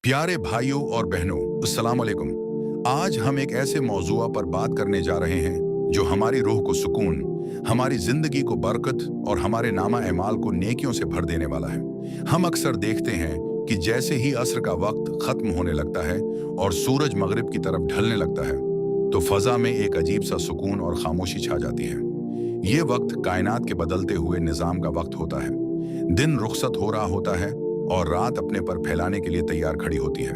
प्यारे भाइयों और बहनों, अस्सलाम वालेकुम। आज हम एक ऐसे मौजूआ पर बात करने जा रहे हैं जो हमारी रूह को सुकून, हमारी जिंदगी को बरकत और हमारे नामा एमाल को नेकियों से भर देने वाला है। हम अक्सर देखते हैं कि जैसे ही असर का वक्त खत्म होने लगता है और सूरज मगरिब की तरफ ढलने लगता है, तो फजा में एक अजीब सा सुकून और खामोशी छा जाती है। ये वक्त कायनात के बदलते हुए निजाम का वक्त होता है। दिन रुखसत हो रहा होता है और रात अपने पर फैलाने के लिए तैयार खड़ी होती है।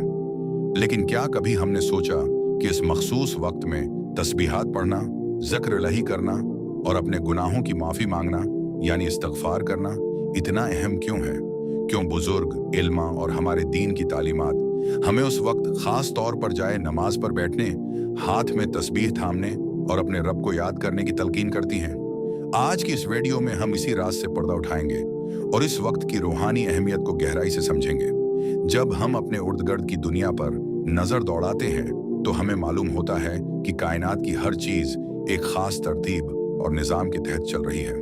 लेकिन क्या कभी हमने सोचा कि इस मखसूस वक्त में तस्बीहात पढ़ना, ज़िक्र इलाही करना और अपने गुनाहों की माफ़ी मांगना यानी इस्तग़फ़ार करना इतना अहम क्यों है? क्यों बुजुर्ग, इल्मा और हमारे दीन की तालीमात हमें उस वक्त ख़ास तौर पर जाए नमाज पर बैठने, हाथ में तस्बीह थामने और अपने रब को याद करने की तलकीन करती हैं? आज की इस वीडियो में हम इसी राज से पर्दा उठाएंगे और इस वक्त की रूहानी अहमियत को गहराई से समझेंगे। जब हम अपने उर्द-गिर्द की दुनिया पर नजर दौड़ाते हैं तो हमें मालूम होता है कि कायनात की हर चीज एक खास तरतीब और निजाम के तहत चल रही है।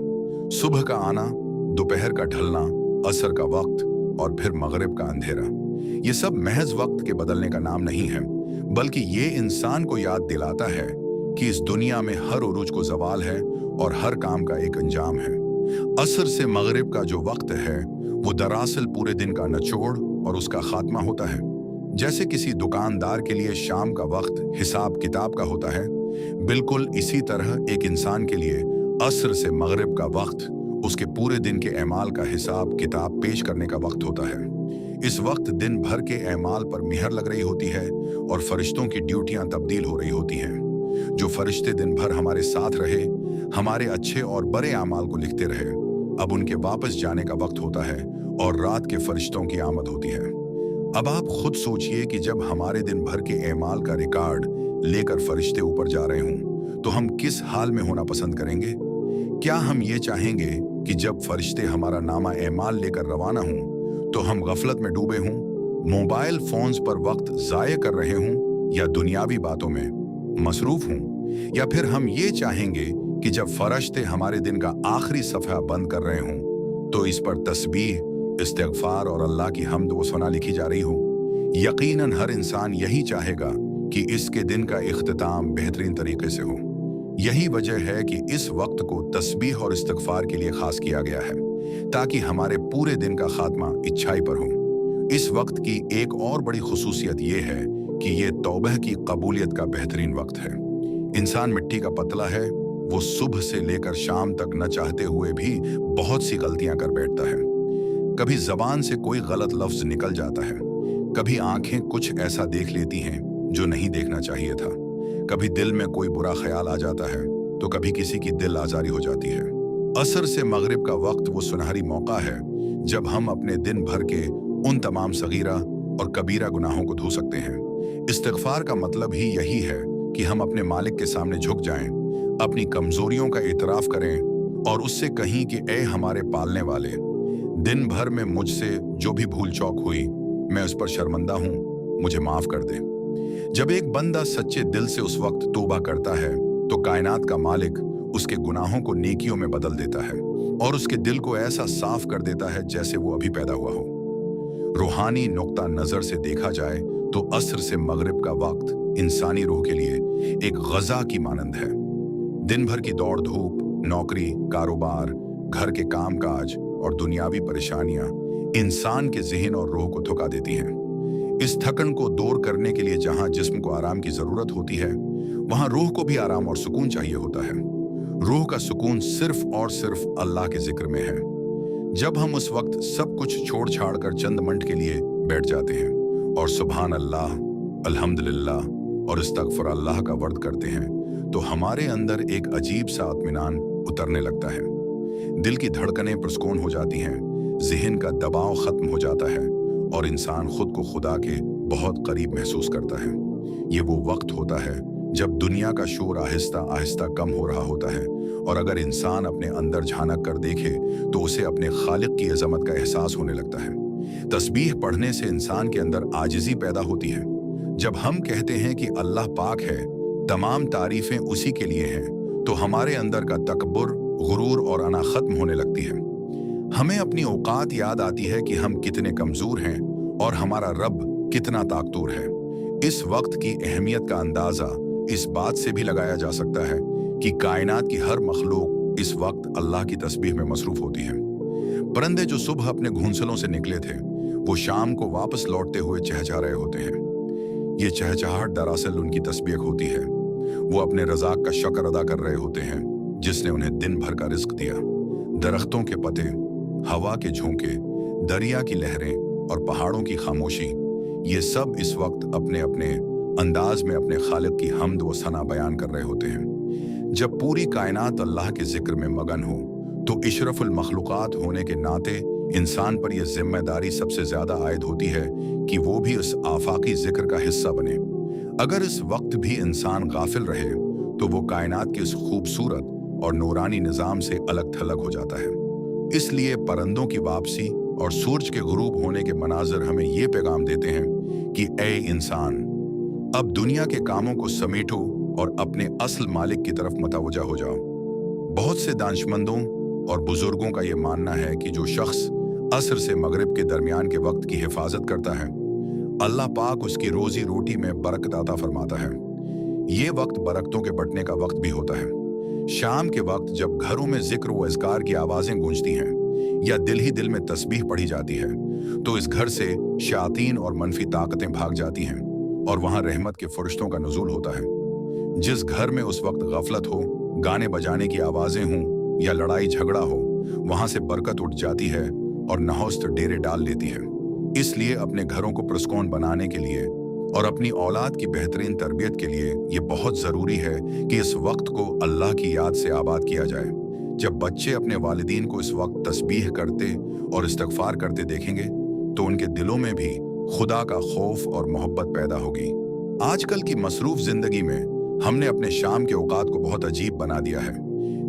सुबह का आना, दोपहर का ढलना, असर का वक्त और फिर मगरिब का अंधेरा, ये सब महज वक्त के बदलने का नाम नहीं है, बल्कि ये इंसान को याद दिलाता है कि इस दुनिया में हर उरूज को ज़वाल है और हर काम का एक अंजाम है। असर से मगरिब का जो वक्त है वो दरअसल पूरे दिन का निचोड़ और उसका खात्मा होता है। जैसे किसी दुकानदार के लिए शाम का वक्त हिसाब किताब का होता है, बिल्कुल इसी तरह एक इंसान के लिए असर से मगरिब का वक्त उसके पूरे दिन के एमाल का हिसाब किताब पेश करने का वक्त होता है। इस वक्त दिन भर के एमाल पर मिहर लग रही होती है और फरिश्तों की ड्यूटियां तब्दील हो रही होती हैं। जो फरिश्ते दिन भर हमारे साथ रहे, हमारे अच्छे और बड़े आमाल को लिखते रहे, अब उनके वापस जाने का वक्त होता है और रात के फरिश्तों की आमद होती है। अब आप खुद सोचिए कि जब हमारे दिन भर के एमाल का रिकॉर्ड लेकर फरिश्ते ऊपर जा रहे हों तो हम किस हाल में होना पसंद करेंगे? क्या हम ये चाहेंगे कि जब फरिश्ते हमारा नामा एमाल लेकर रवाना हों तो हम गफलत में डूबे हों, मोबाइल फोन्स पर वक्त जाया कर रहे हों या दुनियावी बातों में मसरूफ हूं? या फिर हम ये चाहेंगे कि जब फरिश्ते हमारे दिन का आखिरी सफ़हा बंद कर रहे हों तो इस पर तस्बीह, इस्तिग़फ़ार और अल्लाह की हम्द व सना लिखी जा रही हो? यकीनन हर इंसान यही चाहेगा कि इसके दिन का इख्तिताम बेहतरीन तरीके से हो। यही वजह है कि इस वक्त को तस्बीह और इस्तिग़फ़ार के लिए खास किया गया है, ताकि हमारे पूरे दिन का खात्मा अच्छाई पर हो। इस वक्त की एक और बड़ी खुसूसियत ये है कि ये तौबह की कबूलियत का बेहतरीन वक्त है। इंसान मिट्टी का पतला है, वो सुबह से लेकर शाम तक न चाहते हुए भी बहुत सी गलतियां कर बैठता है। कभी जबान से कोई गलत लफ्ज निकल जाता है, कभी आंखें कुछ ऐसा देख लेती हैं जो नहीं देखना चाहिए था, कभी दिल में कोई बुरा ख्याल आ जाता है तो कभी किसी की दिल आजारी हो जाती है। असर से मगरिब का वक्त वो सुनहरी मौका है जब हम अपने दिन भर के उन तमाम सगीरा और कबीरा गुनाहों को धो सकते हैं। इस्तिग़फ़ार का मतलब ही यही है कि हम अपने मालिक के सामने झुक जाएं, अपनी कमजोरियों का इतराफ़ करें और उससे कहीं कि ए हमारे पालने वाले, दिन भर में मुझसे जो भी भूल चौक हुई मैं उस पर शर्मिंदा हूँ, मुझे माफ़ कर दे। जब एक बंदा सच्चे दिल से उस वक्त तौबा करता है तो कायनात का मालिक उसके गुनाहों को नेकियों में बदल देता है और उसके दिल को ऐसा साफ कर देता है जैसे वो अभी पैदा हुआ हो। रूहानी नुक्ता नज़र से देखा जाए तो असर से मगरिब का वक्त इंसानी रूह के लिए एक गज़ा की मानंद है। दिन भर की दौड़ धूप, नौकरी, कारोबार, घर के कामकाज और दुनियावी परेशानियां इंसान के ज़हन और रूह को थका देती हैं। इस थकन को दूर करने के लिए जहां जिस्म को आराम की ज़रूरत होती है, वहां रूह को भी आराम और सुकून चाहिए होता है। रूह का सुकून सिर्फ और सिर्फ अल्लाह के जिक्र में है। जब हम उस वक्त सब कुछ छोड़ छाड़ कर चंद मिनट के लिए बैठ जाते हैं और सुभान अल्लाह, अल्हम्दुलिल्लाह और इस्तग़फ़ुर अल्लाह का वर्द करते हैं तो हमारे अंदर एक अजीब सा इत्मीनान उतरने लगता है। दिल की धड़कनें पुरस्कून हो जाती हैं, ज़हन का दबाव ख़त्म हो जाता है और इंसान खुद को खुदा के बहुत करीब महसूस करता है। ये वो वक्त होता है जब दुनिया का शोर आहिस्ता आहिस्ता कम हो रहा होता है और अगर इंसान अपने अंदर झांक कर देखे तो उसे अपने खालिक की अज़मत का एहसास होने लगता है। तस्बीह पढ़ने से इंसान के अंदर आजिज़ी पैदा होती है। जब हम कहते हैं कि अल्लाह पाक है, तमाम तारीफ़ें उसी के लिए हैं, तो हमारे अंदर का तकब्बुर, गुरूर और अना ख़त्म होने लगती है। हमें अपनी औकात याद आती है कि हम कितने कमज़ोर हैं और हमारा रब कितना ताकतूर है। इस वक्त की अहमियत का अंदाजा इस बात से भी लगाया जा सकता है कि कायनात की हर मखलूक इस वक्त अल्लाह की तस्बीह में मसरूफ होती है। परिंदे जो सुबह अपने घोंसलों से निकले थे, वो शाम को वापस लौटते हुए चहचहा रहे होते हैं। ये चहचहाहट दरअसल उनकी तस्बीह होती है। वो अपने रज़ाक का शुक्र अदा कर रहे होते हैं जिसने उन्हें दिन भर का रिस्क दिया। दरख्तों के पत्ते, हवा के झोंके, दरिया की लहरें और पहाड़ों की खामोशी, ये सब इस वक्त अपने अपने अंदाज में अपने खालिक की हम्द व सना बयान कर रहे होते हैं। जब पूरी कायनात अल्लाह के जिक्र में मगन हो तो इशरफुल मखलूक़ात होने के नाते इंसान पर यह जिम्मेदारी सबसे ज़्यादा आयद होती है कि वो भी उस आफाकी जिक्र का हिस्सा बने। अगर इस वक्त भी इंसान गाफिल रहे तो वो कायनात के इस खूबसूरत और नूरानी निज़ाम से अलग थलग हो जाता है। इसलिए परिंदों की वापसी और सूरज के गुरूब होने के मनाजर हमें ये पैगाम देते हैं कि ए इंसान, अब दुनिया के कामों को समेटो और अपने असल मालिक की तरफ मुतवज्जा हो जाओ। बहुत से दानिशमंदों और बुजुर्गों का ये मानना है कि जो शख्स असर से मगरिब के दरमियान के वक्त की हिफाजत करता है, अल्लाह पाक उसकी रोजी रोटी में बरकत अता फरमाता है। ये वक्त बरकतों के बंटने का वक्त भी होता है। शाम के वक्त जब घरों में जिक्र व अज़कार की आवाज़ें गूंजती हैं या दिल ही दिल में तस्बीह पढ़ी जाती है, तो इस घर से शायातीन और मनफी ताकतें भाग जाती हैं और वहाँ रहमत के फरिश्तों का नुज़ूल होता है। जिस घर में उस वक्त गफलत हो, गाने बजाने की आवाज़ें हों या लड़ाई झगड़ा हो, वहाँ से बरकत उठ जाती है और नहौस्त डेरे डाल लेती है। इसलिए अपने घरों को पुरस्कून बनाने के लिए और अपनी औलाद की बेहतरीन तरबियत के लिए ये बहुत ज़रूरी है कि इस वक्त को अल्लाह की याद से आबाद किया जाए। जब बच्चे अपने वालिदीन को इस वक्त तस्बीह करते और इस्तगफार करते देखेंगे तो उनके दिलों में भी खुदा का खौफ और मोहब्बत पैदा होगी। आजकल की मसरूफ जिंदगी में हमने अपने शाम के औकात को बहुत अजीब बना दिया है।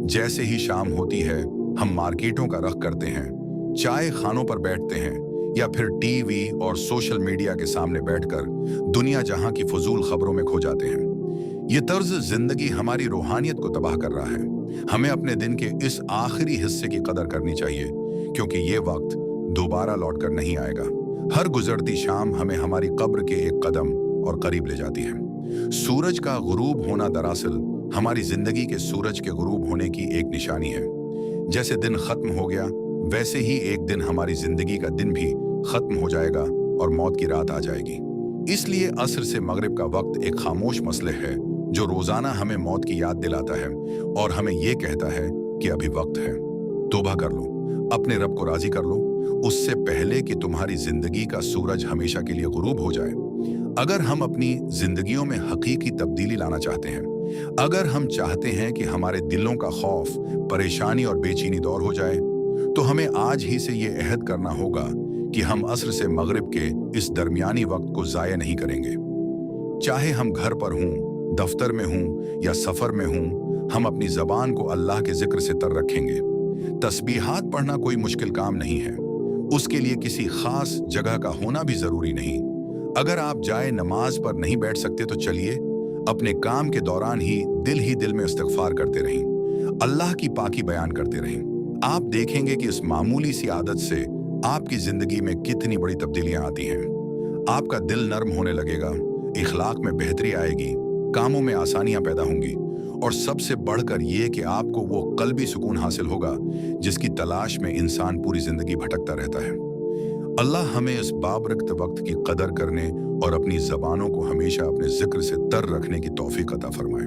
जैसे ही शाम होती है हम मार्केटों का रख करते हैं, चाय खानों पर बैठते हैं या फिर टीवी और सोशल मीडिया के सामने बैठकर दुनिया जहां की फजूल खबरों में खो जाते हैं। ये तर्ज जिंदगी हमारी रूहानियत को तबाह कर रहा है। हमें अपने दिन के इस आखिरी हिस्से की कदर करनी चाहिए क्योंकि ये वक्त दोबारा लौट कर नहीं आएगा। हर गुजरती शाम हमें हमारी कब्र के एक कदम और करीब ले जाती है। सूरज का गुरूब होना दरअसल हमारी जिंदगी के सूरज के गुरूब होने की एक निशानी है। जैसे दिन खत्म हो गया वैसे ही एक दिन हमारी जिंदगी का दिन भी खत्म हो जाएगा और मौत की रात आ जाएगी। इसलिए असर से मगरिब का वक्त एक खामोश मसले है जो रोजाना हमें मौत की याद दिलाता है और हमें यह कहता है कि अभी वक्त है, तौबा कर लो, अपने रब को राजी कर लो, उससे पहले कि तुम्हारी जिंदगी का सूरज हमेशा के लिए गुरूब हो जाए। अगर हम अपनी जिंदगियों में हकीकी तब्दीली लाना चाहते हैं, अगर हम चाहते हैं कि हमारे दिलों का खौफ, परेशानी और बेचैनी दूर हो जाए, तो हमें आज ही से ये अहद करना होगा कि हम असर से मगरिब के इस दरमियानी वक्त को ज़ाया नहीं करेंगे। चाहे हम घर पर हों, दफ्तर में हों या सफ़र में हों, हम अपनी ज़बान को अल्लाह के जिक्र से तर रखेंगे। तस्बीहात पढ़ना कोई मुश्किल काम नहीं है, उसके लिए किसी खास जगह का होना भी ज़रूरी नहीं। अगर आप जाए नमाज पर नहीं बैठ सकते तो चलिए अपने काम के दौरान ही दिल में इस्तिग़फ़ार करते रहें, अल्लाह की पाकी बयान करते रहें। आप देखेंगे कि इस मामूली सी आदत से आपकी ज़िंदगी में कितनी बड़ी तब्दीलियां आती हैं। आपका दिल नर्म होने लगेगा, इखलाक में बेहतरी आएगी, कामों में आसानियां पैदा होंगी और सबसे बढ़कर ये कि आपको वो क़ल्बी सुकून हासिल होगा जिसकी तलाश में इंसान पूरी ज़िंदगी भटकता रहता है। अल्लाह हमें इस बाबरकत वक्त की कदर करने और अपनी ज़बानों को हमेशा अपने ज़िक्र से तर रखने की तौफीक अता फरमाए।